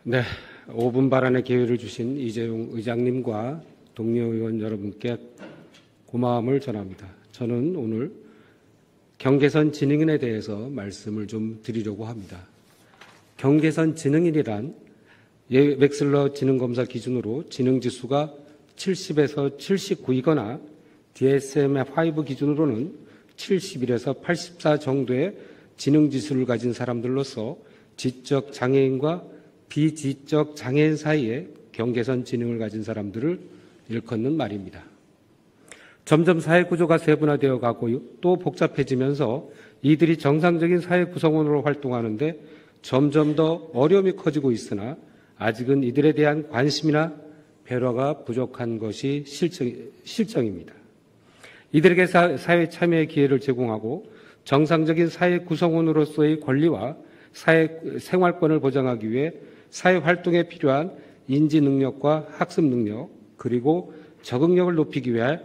네, 5분 발언의 기회를 주신 이재용 의장님과 동료 의원 여러분께 고마움을 전합니다. 저는 오늘 경계선 지능인에 대해서 말씀을 좀 드리려고 합니다. 경계선 지능인이란 웩슬러 지능검사 기준으로 지능지수가 70에서 79이거나 DSM-5 기준으로는 71에서 84 정도의 지능지수를 가진 사람들로서 지적 장애인과 비지적 장애인 사이에 경계선 지능을 가진 사람들을 일컫는 말입니다. 점점 사회 구조가 세분화되어 가고 또 복잡해지면서 이들이 정상적인 사회 구성원으로 활동하는데 점점 더 어려움이 커지고 있으나 아직은 이들에 대한 관심이나 배려가 부족한 것이 실정입니다. 이들에게 사회 참여의 기회를 제공하고 정상적인 사회 구성원으로서의 권리와 사회 생활권을 보장하기 위해 사회 활동에 필요한 인지 능력과 학습 능력 그리고 적응력을 높이기 위해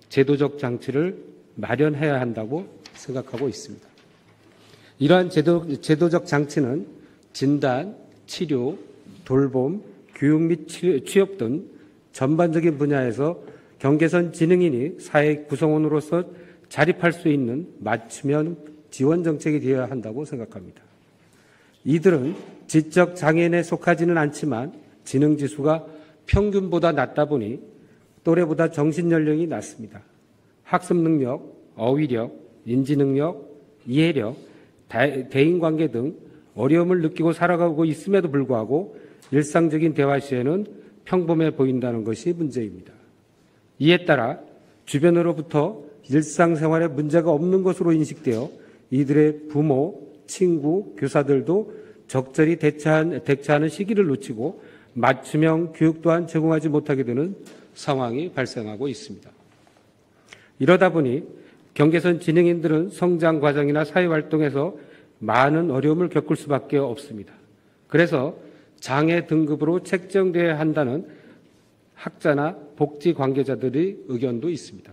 제도적 장치를 마련해야 한다고 생각하고 있습니다. 이러한 제도적 장치는 진단, 치료, 돌봄, 교육 및 취업 등 전반적인 분야에서 경계선 지능인이 사회 구성원으로서 자립할 수 있는 맞춤형 지원 정책이 되어야 한다고 생각합니다. 이들은 지적 장애인에 속하지는 않지만 지능지수가 평균보다 낮다 보니 또래보다 정신연령이 낮습니다. 학습 능력, 어휘력, 인지능력, 이해력, 대인관계 등 어려움을 느끼고 살아가고 있음에도 불구하고 일상적인 대화 시에는 평범해 보인다는 것이 문제입니다. 이에 따라 주변으로부터 일상생활에 문제가 없는 것으로 인식되어 이들의 부모, 친구, 교사들도 적절히 대처하는 시기를 놓치고 맞춤형 교육 또한 제공하지 못하게 되는 상황이 발생하고 있습니다. 이러다 보니 경계선 지능인들은 성장 과정이나 사회활동에서 많은 어려움을 겪을 수밖에 없습니다. 그래서 장애 등급으로 책정되어야 한다는 학자나 복지 관계자들의 의견도 있습니다.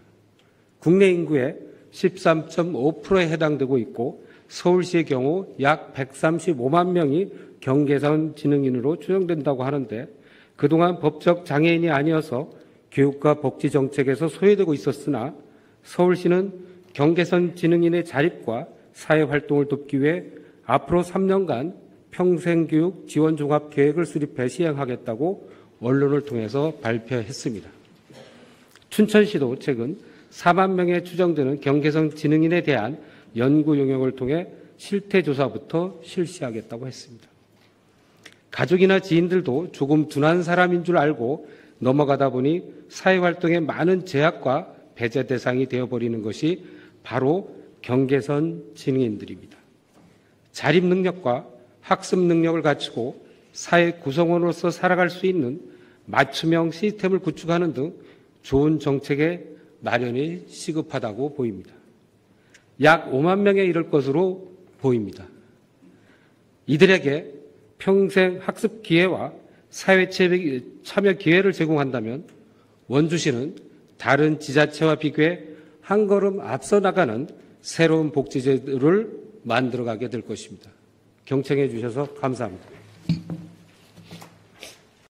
국내 인구의 13.5%에 해당되고 있고 서울시의 경우 약 135만 명이 경계선 지능인으로 추정된다고 하는데 그동안 법적 장애인이 아니어서 교육과 복지 정책에서 소외되고 있었으나 서울시는 경계선 지능인의 자립과 사회활동을 돕기 위해 앞으로 3년간 평생교육 지원종합계획을 수립해 시행하겠다고 언론을 통해서 발표했습니다. 춘천시도 최근 4만 명에 추정되는 경계선 지능인에 대한 연구 용역을 통해 실태조사부터 실시하겠다고 했습니다. 가족이나 지인들도 조금 둔한 사람인 줄 알고 넘어가다 보니 사회활동에 많은 제약과 배제 대상이 되어버리는 것이 바로 경계선 지능인들입니다. 자립 능력과 학습 능력을 갖추고 사회 구성원으로서 살아갈 수 있는 맞춤형 시스템을 구축하는 등 좋은 정책의 마련이 시급하다고 보입니다. 약 5만 명에 이를 것으로 보입니다. 이들에게 평생 학습 기회와 사회 참여 기회를 제공한다면 원주시는 다른 지자체와 비교해 한 걸음 앞서 나가는 새로운 복지제도를 만들어가게 될 것입니다. 경청해 주셔서 감사합니다.